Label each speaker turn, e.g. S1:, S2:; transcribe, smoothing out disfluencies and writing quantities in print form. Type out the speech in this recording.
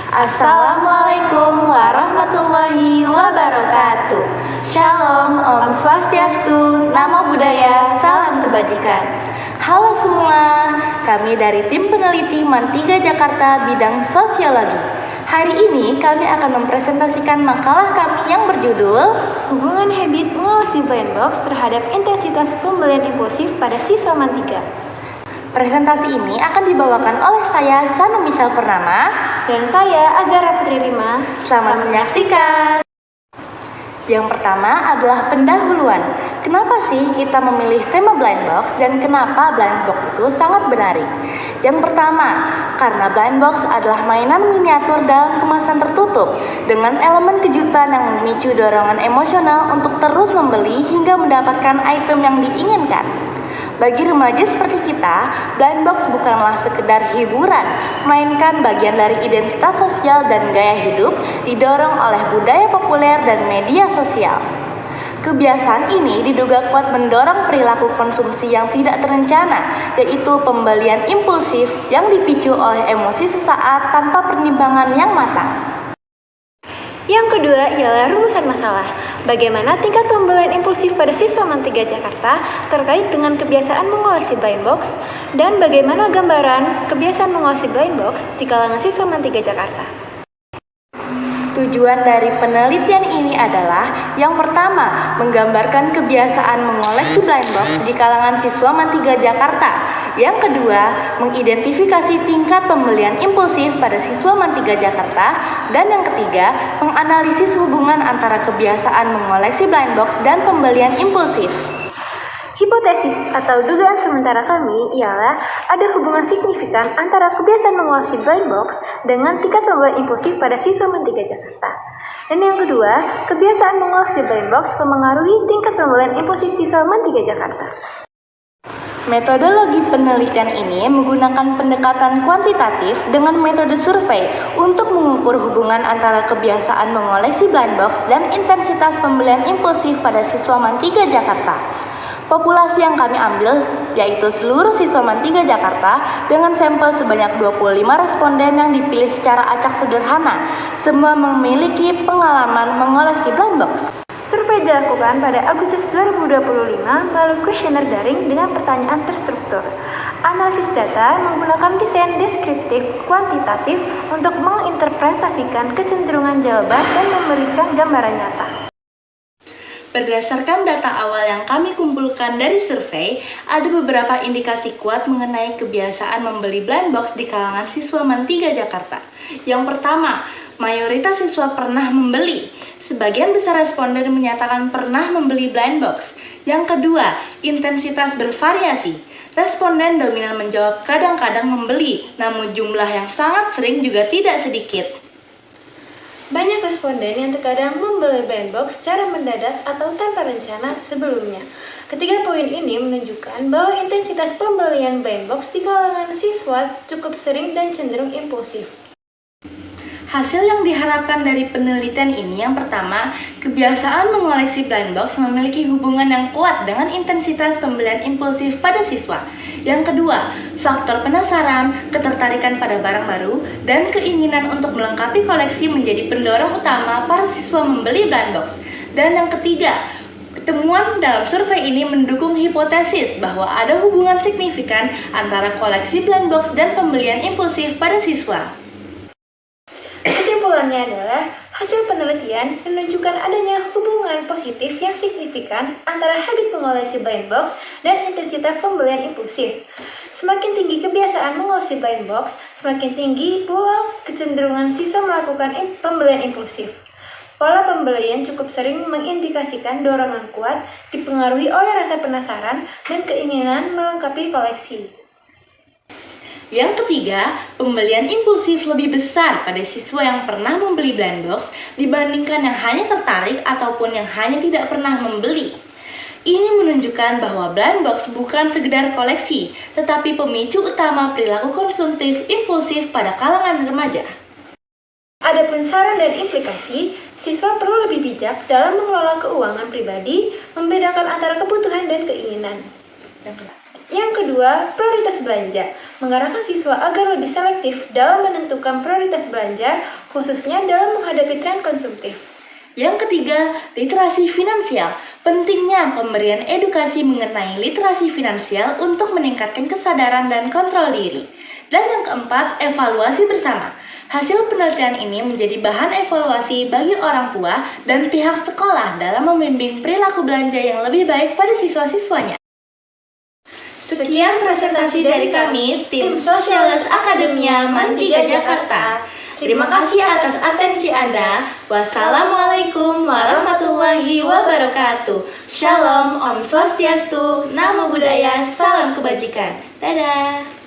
S1: Assalamualaikum warahmatullahi wabarakatuh. Shalom, Om Swastiastu, Namo Buddhaya, salam kebajikan. Halo semua, kami dari tim peneliti MAN 3 Jakarta bidang sosiologi. Hari ini kami akan mempresentasikan makalah kami yang berjudul
S2: Hubungan habit mengawasi blind box terhadap intensitas pembelian impulsif pada siswa MAN 3.
S1: Presentasi ini akan dibawakan oleh saya, Sanu Michelle Purnama,
S2: dan saya, Azhara Putri Rima.
S1: Selamat menyaksikan. Yang pertama adalah pendahuluan. Kenapa sih kita memilih tema blind box dan kenapa blind box itu sangat menarik? Yang pertama, karena blind box adalah mainan miniatur dalam kemasan tertutup dengan elemen kejutan yang memicu dorongan emosional untuk terus membeli hingga mendapatkan item yang diinginkan. Bagi remaja seperti kita, blind box bukanlah sekedar hiburan, melainkan bagian dari identitas sosial dan gaya hidup didorong oleh budaya populer dan media sosial. Kebiasaan ini diduga kuat mendorong perilaku konsumsi yang tidak terencana, yaitu pembelian impulsif yang dipicu oleh emosi sesaat tanpa pertimbangan yang matang.
S2: Yang kedua ialah rumusan masalah. Bagaimana tingkat pembelian impulsif pada siswa MAN 3 Jakarta terkait dengan kebiasaan mengoleksi blind box dan bagaimana gambaran kebiasaan mengoleksi blind box di kalangan siswa MAN 3 Jakarta.
S1: Tujuan dari penelitian ini adalah yang pertama, menggambarkan kebiasaan mengoleksi blind box di kalangan siswa MAN 3 Jakarta. Yang kedua, mengidentifikasi tingkat pembelian impulsif pada siswa MAN 3 Jakarta. Dan yang ketiga, menganalisis hubungan antara kebiasaan mengoleksi blind box dan pembelian impulsif.
S2: Hipotesis atau dugaan sementara kami ialah ada hubungan signifikan antara kebiasaan mengoleksi blind box dengan tingkat pembelian impulsif pada siswa MAN 3 Jakarta. Dan yang kedua, kebiasaan mengoleksi blind box memengaruhi tingkat pembelian impulsif siswa MAN 3 Jakarta.
S1: Metodologi penelitian ini menggunakan pendekatan kuantitatif dengan metode survei untuk mengukur hubungan antara kebiasaan mengoleksi blind box dan intensitas pembelian impulsif pada siswa MAN 3 Jakarta. Populasi yang kami ambil yaitu seluruh siswa MAN 3 Jakarta dengan sampel sebanyak 25 responden yang dipilih secara acak sederhana. Semua memiliki pengalaman mengoleksi blind box.
S2: Survei dilakukan pada Agustus 2025 melalui kuesioner daring dengan pertanyaan terstruktur. Analisis data menggunakan desain deskriptif kuantitatif untuk menginterpretasikan kecenderungan jawaban dan memberikan gambaran nyata.
S1: Berdasarkan data awal yang kami kumpulkan dari survei, ada beberapa indikasi kuat mengenai kebiasaan membeli blind box di kalangan siswa MAN 3 Jakarta. Yang pertama, mayoritas siswa pernah membeli. Sebagian besar responden menyatakan pernah membeli blind box. Yang kedua, intensitas bervariasi. Responden dominan menjawab kadang-kadang membeli, namun jumlah yang sangat sering juga tidak sedikit.
S2: Banyak responden yang terkadang membeli blind box secara mendadak atau tanpa rencana sebelumnya. Ketiga poin ini menunjukkan bahwa intensitas pembelian blind box di kalangan siswa cukup sering dan cenderung impulsif.
S1: Hasil yang diharapkan dari penelitian ini yang pertama, kebiasaan mengoleksi blind box memiliki hubungan yang kuat dengan intensitas pembelian impulsif pada siswa. Yang kedua, faktor penasaran, ketertarikan pada barang baru, dan keinginan untuk melengkapi koleksi menjadi pendorong utama para siswa membeli blind box. Dan yang ketiga, temuan dalam survei ini mendukung hipotesis bahwa ada hubungan signifikan antara koleksi blind box dan pembelian impulsif pada siswa.
S2: Kesimpulannya adalah, hasil penelitian menunjukkan adanya hubungan positif yang signifikan antara habit mengoleksi blind box dan intensitas pembelian impulsif. Semakin tinggi kebiasaan mengoleksi blind box, semakin tinggi pula kecenderungan siswa melakukan pembelian impulsif. Pola pembelian cukup sering mengindikasikan dorongan kuat dipengaruhi oleh rasa penasaran dan keinginan melengkapi koleksi.
S1: Yang ketiga, pembelian impulsif lebih besar pada siswa yang pernah membeli blind box dibandingkan yang hanya tertarik ataupun yang hanya tidak pernah membeli. Ini menunjukkan bahwa blind box bukan sekedar koleksi, tetapi pemicu utama perilaku konsumtif impulsif pada kalangan remaja.
S2: Adapun saran dan implikasi, siswa perlu lebih bijak dalam mengelola keuangan pribadi, membedakan antara kebutuhan dan keinginan. Yang kedua, prioritas belanja. Mengarahkan siswa agar lebih selektif dalam menentukan prioritas belanja, khususnya dalam menghadapi tren konsumtif.
S1: Yang ketiga, literasi finansial. Pentingnya pemberian edukasi mengenai literasi finansial untuk meningkatkan kesadaran dan kontrol diri. Dan yang keempat, evaluasi bersama. Hasil penelitian ini menjadi bahan evaluasi bagi orang tua dan pihak sekolah dalam membimbing perilaku belanja yang lebih baik pada siswa-siswanya. Sekian presentasi dari kami, tim Sosialis Akademia Mantiga Jakarta. Terima kasih atas atensi Anda. Wassalamualaikum warahmatullahi wabarakatuh. Shalom, Om Swastiastu, Namo Buddhaya, Salam Kebajikan. Dadah.